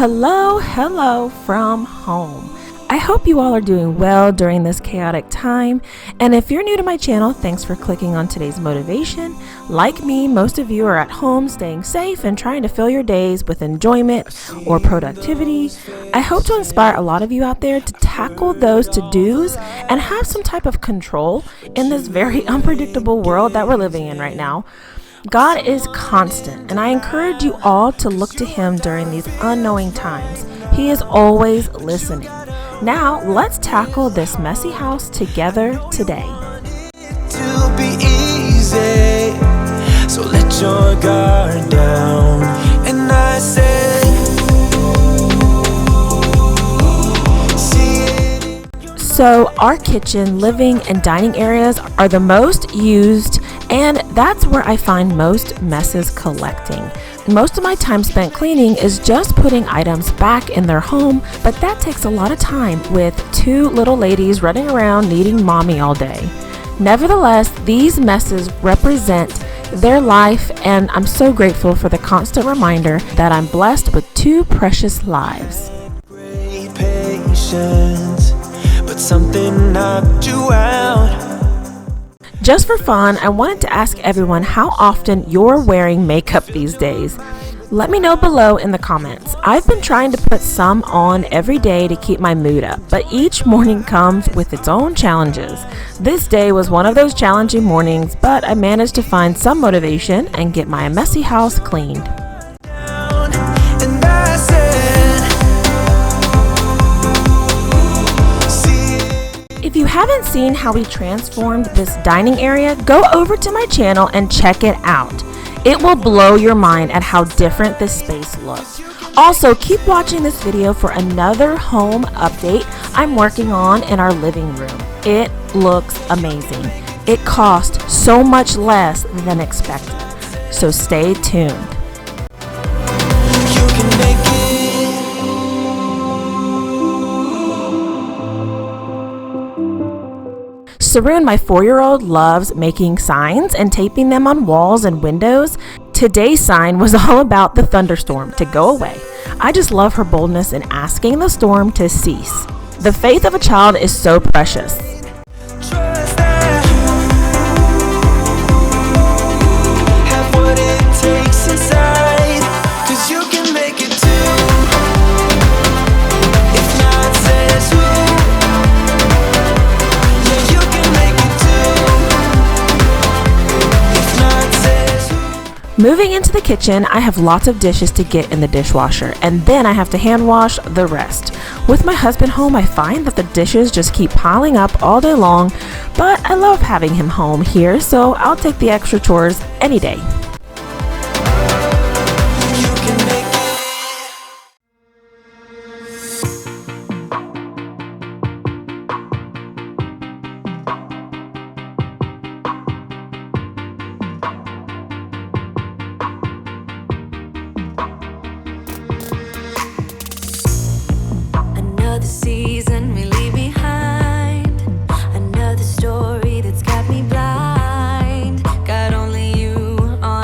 Hello from home. I hope you all are doing well during this chaotic time. And if you're new to my channel, thanks for clicking on today's motivation. Like me, most of you are at home staying safe and trying to fill your days with enjoyment or productivity. I hope to inspire a lot of you out there to tackle those to-dos and have some type of control in this very unpredictable world that we're living in right now. God is constant, and I encourage you all to look to Him during these unknowing times. He is always listening. Now, let's tackle this messy house together today. To be easy, so let your guard down, and I say, So our kitchen, living, and dining areas are the most used, and that's where I find most messes collecting. Most of my time spent cleaning is just putting items back in their home, but that takes a lot of time with two little ladies running around needing mommy all day. Nevertheless, these messes represent their life, and I'm so grateful for the constant reminder that I'm blessed with two precious lives. great patience, but something knocked you out. Just for fun, I wanted to ask everyone how often you're wearing makeup these days. Let me know below in the comments. I've been trying to put some on every day to keep my mood up, but each morning comes with its own challenges. This day was one of those challenging mornings, but I managed to find some motivation and get my messy house cleaned. And I said, see it. If you haven't seen how we transformed this dining area, go over to my channel and check it out. It will blow your mind at how different this space looks. Also, keep watching this video for another home update I'm working on in our living room. It looks amazing. It cost so much less than expected. So stay tuned. You can make it. Saroon, my 4-year-old, loves making signs and taping them on walls and windows. Today's sign was all about the thunderstorm to go away. I just love her boldness in asking the storm to cease. The faith of a child is so precious. Trust that. Have what it takes inside, 'cause you can make it too. If not, says who? Yeah, you can make it too. If not, says who? Moving into the kitchen, I have lots of dishes to get in the dishwasher, and then I have to hand wash the rest. With my husband home, I find that the dishes just keep piling up all day long, but I love having him home here, so I'll take the extra chores any day. You can make it. Another season we leave behind, another story that's got me blind. Got only you on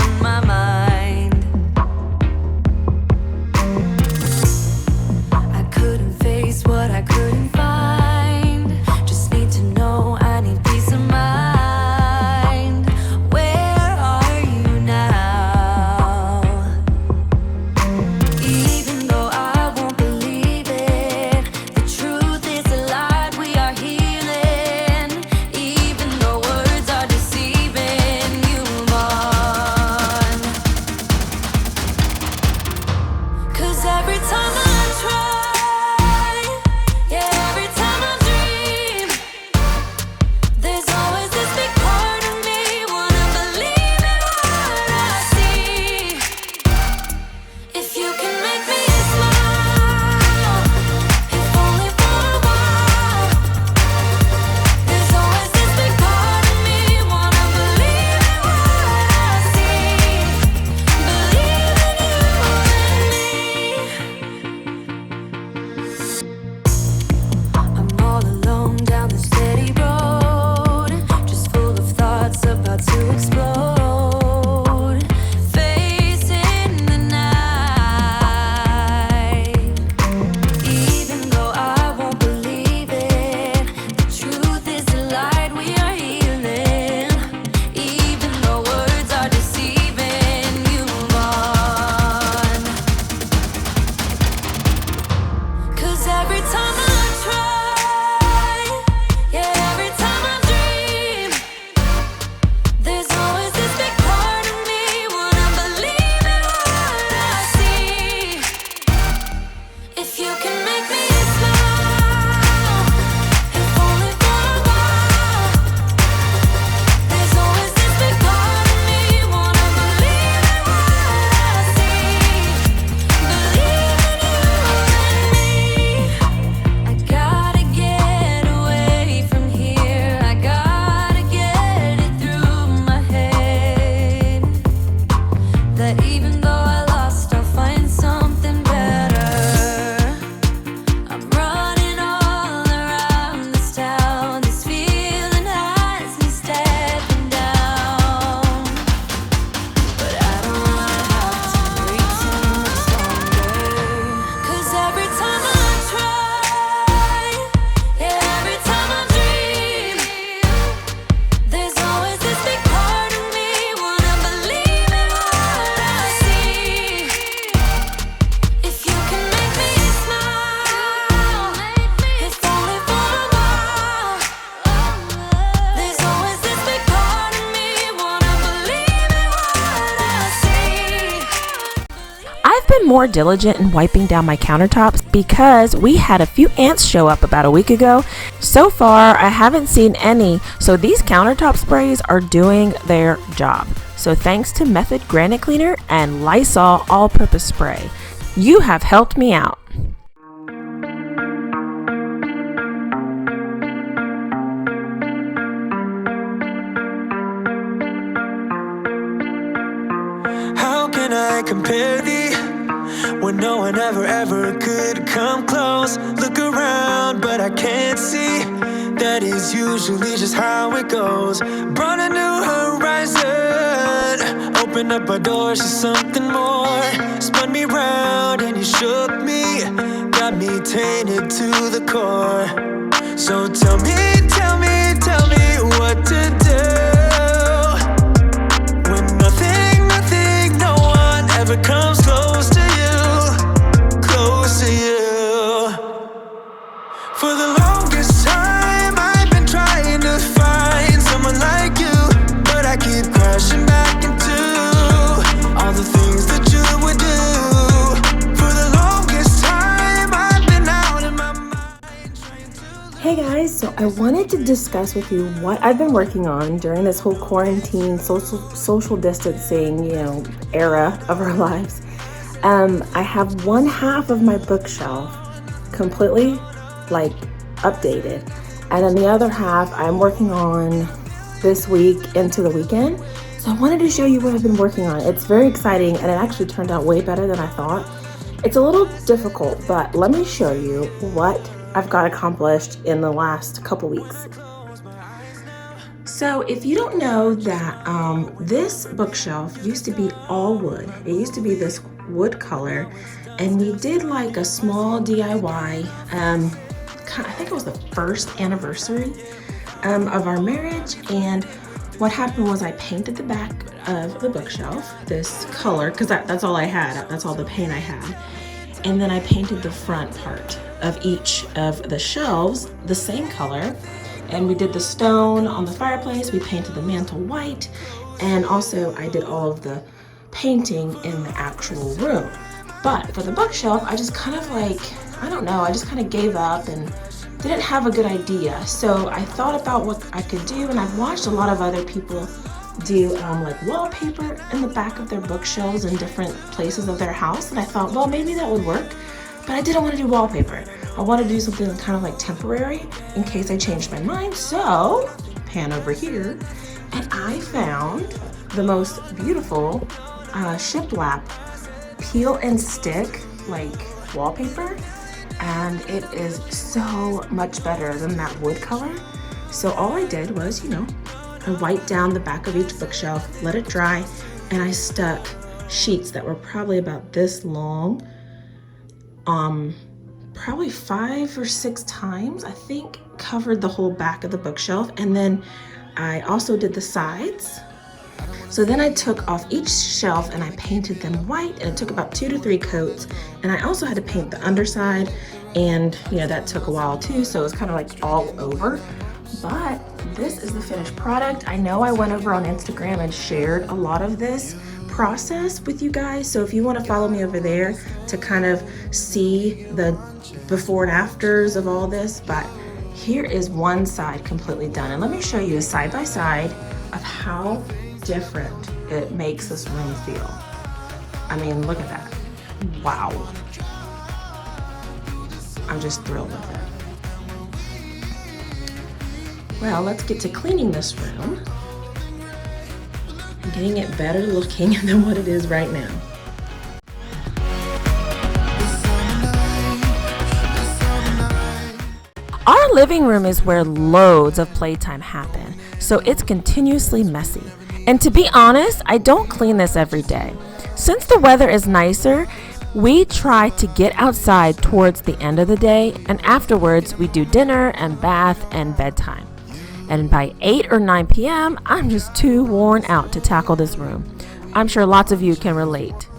that even though I lost, I'll find something better. I'm running all around this town. This feeling has me stepping down. But I don't wanna have to break too much stronger. 'Cause every time I try, yeah, every time I dream, there's always this big part of me wanna believe in what I see. If you can make me smile, if only for a while, there's always this big part of me wanna believe in what I see. I've been more diligent in wiping down my countertops because we had a few ants show up about a week ago. So far, I haven't seen any, so these countertop sprays are doing their job. So thanks to Method Granite Cleaner and Lysol All-Purpose Spray. You have helped me out. How can I compare thee when no one ever could come close? Look around, but I can't see. That is usually just how it goes. Brought a new horizon, opened up our doors to something more. Spun me round and you shook me, got me tainted to the core. So tell me what to do when nothing, no one ever comes close to you, close to you. For the longest time, I've been trying to find someone like you, but I keep crashing back into all the things that you would do. For the longest time, I've been out in my mind trying to. Hey guys, so I wanted to discuss with you what I've been working on during this whole quarantine, social distancing, era of our lives. I have one half of my bookshelf completely updated, and then the other half I'm working on this week into the weekend. So I wanted to show you what I've been working on. It's very exciting, and it actually turned out way better than I thought. It's a little difficult, but let me show you what I've got accomplished in the last couple weeks. So if you don't know that this bookshelf used to be all wood. It used to be this wood color, and we did like a small DIY. I think it was the first anniversary of our marriage, and what happened was I painted the back of the bookshelf this color, because that's all I had, that's all the paint I had, and then I painted the front part of each of the shelves the same color, and we did the stone on the fireplace, we painted the mantle white, and also I did all of the painting in the actual room. But for the bookshelf, I just kind of I just kind of gave up and didn't have a good idea. So I thought about what I could do, and I've watched a lot of other people do wallpaper in the back of their bookshelves in different places of their house, and I thought, well, maybe that would work, but I didn't want to do wallpaper. I wanted to do something kind of temporary in case I changed my mind. So pan over here, and I found the most beautiful shiplap peel and stick wallpaper, and it is so much better than that wood color. So all I did was, I wiped down the back of each bookshelf, let it dry, and I stuck sheets that were probably about this long, probably 5 or 6 times, I think, covered the whole back of the bookshelf. And then I also did the sides. So then I took off each shelf and I painted them white, and it took about 2 to 3 coats. And I also had to paint the underside, and that took a while too, so it was kind of all over. But this is the finished product. I know I went over on Instagram and shared a lot of this process with you guys, so if you want to follow me over there to kind of see the before and afters of all this. But here is one side completely done, and let me show you a side by side of how different it makes this room feel. I mean, look at that. Wow. I'm just thrilled with it. Well, let's get to cleaning this room. getting it better looking than what it is right now. Our living room is where loads of playtime happen, so it's continuously messy. And to be honest, I don't clean this every day. Since the weather is nicer, we try to get outside towards the end of the day, and afterwards we do dinner and bath and bedtime. And by 8 or 9 p.m., I'm just too worn out to tackle this room. I'm sure lots of you can relate.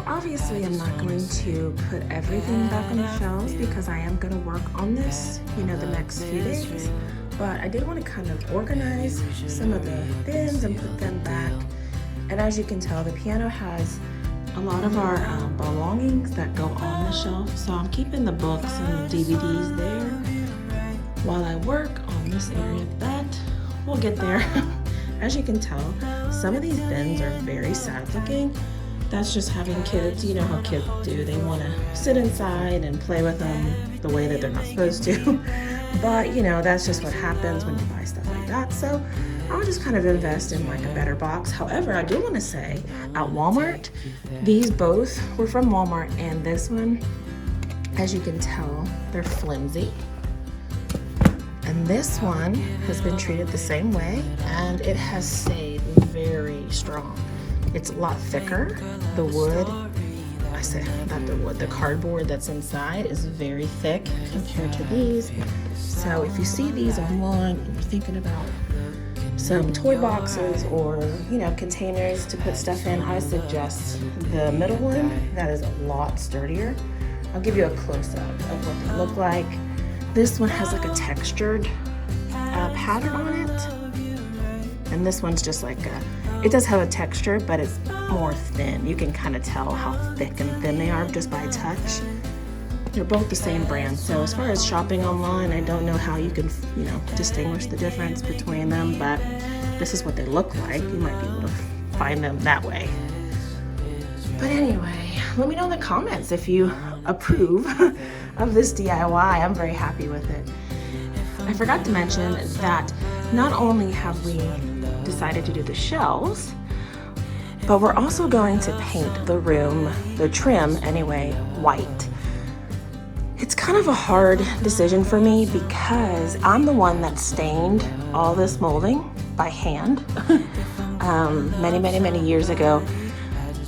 Obviously, I'm not going to put everything back on the shelves because I am going to work on this, the next few days. But I did want to kind of organize some of the bins and put them back. And as you can tell, the piano has a lot of our belongings that go on the shelf. So I'm keeping the books and DVDs there while I work on this area. But we'll get there. As you can tell, some of these bins are very sad looking. That's just having kids. You know how kids do. They want to sit inside and play with them the way that they're not supposed to. But, that's just what happens when you buy stuff like that. So I'll just kind of invest in like a better box. However, I do want to say at Walmart, these both were from Walmart, and this one, as you can tell, they're flimsy. And this one has been treated the same way, and it has stayed very strong. It's a lot thicker. The wood, not the wood, the cardboard that's inside is very thick compared to these. So if you see these online and you're thinking about some toy boxes or, containers to put stuff in, I suggest the middle one. That is a lot sturdier. I'll give you a close-up of what they look like. This one has like a textured pattern on it. And this one's just like it does have a texture, but it's more thin. You can kind of tell how thick and thin they are just by a touch. They're both the same brand. So as far as shopping online, I don't know how you can, distinguish the difference between them, but this is what they look like. You might be able to find them that way. But anyway, let me know in the comments if you approve of this DIY. I'm very happy with it. I forgot to mention that not only have we decided to do the shelves, but we're also going to paint the room, the trim anyway, white. It's kind of a hard decision for me because I'm the one that stained all this molding by hand many years ago.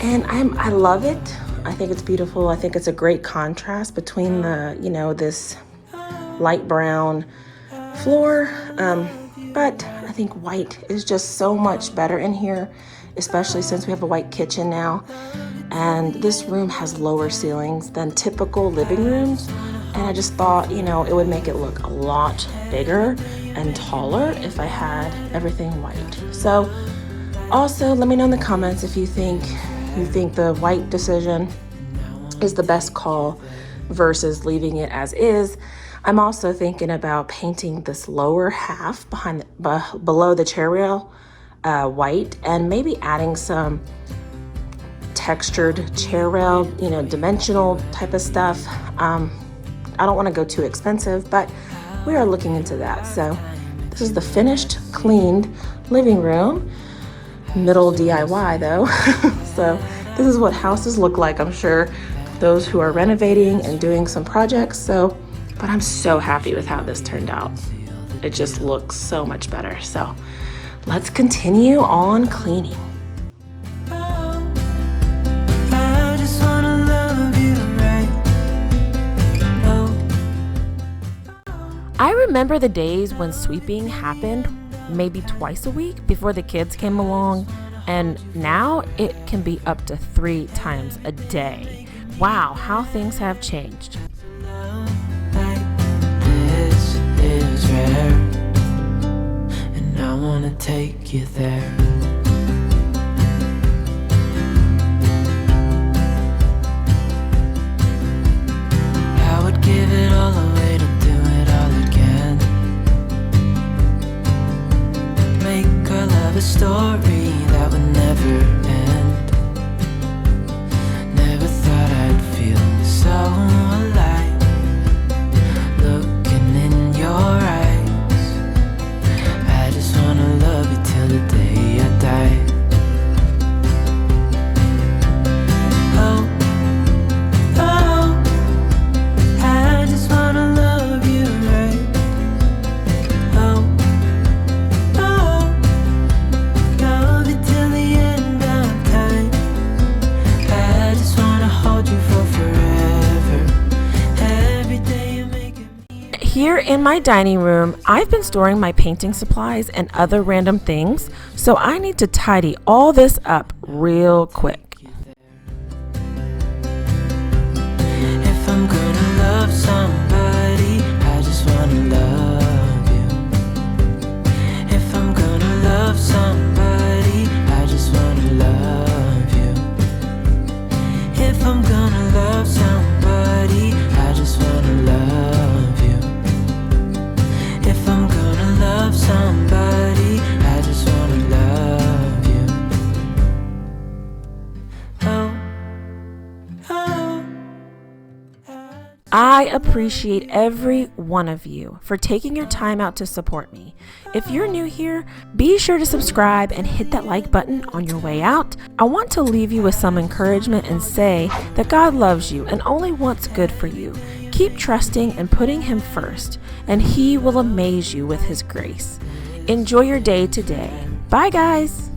And I love it. I think it's beautiful. I think it's a great contrast between the, this light brown floor. But I think white is just so much better in here, especially since we have a white kitchen now. And this room has lower ceilings than typical living rooms. And I just thought, it would make it look a lot bigger and taller if I had everything white. So Also, let me know in the comments if you think the white decision is the best call versus leaving it as is. I'm also thinking about painting this lower half below the chair rail white, and maybe adding some textured chair rail, dimensional type of stuff. I don't want to go too expensive, but we are looking into that. So this is the finished, cleaned living room. Middle DIY though. So this is what houses look like, I'm sure, those who are renovating and doing some projects. But I'm so happy with how this turned out. It just looks so much better. So let's continue on cleaning. I just wanna love you right. I remember the days when sweeping happened maybe twice a week before the kids came along, and now it can be up to 3 times a day. Wow, how things have changed. This is rare, and I wanna take you there. I would give it all away to do it all again. Make our love a story that would never end. Never thought I'd feel so alive, looking in your eyes. I just wanna love you till the day I die. Oh, oh, I just wanna love you right. Oh, oh, love you till the end of time. I just wanna hold you for forever. Every day you make it. Here in my dining room, I've been storing my painting supplies and other random things, so I need to tidy all this up real quick. If I'm gonna love somebody, I just wanna love you. If I'm gonna love somebody, I just wanna love you. If I'm gonna love somebody, I just wanna love you. If I'm gonna love somebody, I just wanna love you. Oh, oh. I appreciate every one of you for taking your time out to support me. If you're new here, be sure to subscribe and hit that like button on your way out. I want to leave you with some encouragement and say that God loves you and only wants good for you. Keep trusting and putting Him first, and He will amaze you with His grace. Enjoy your day today. Bye, guys.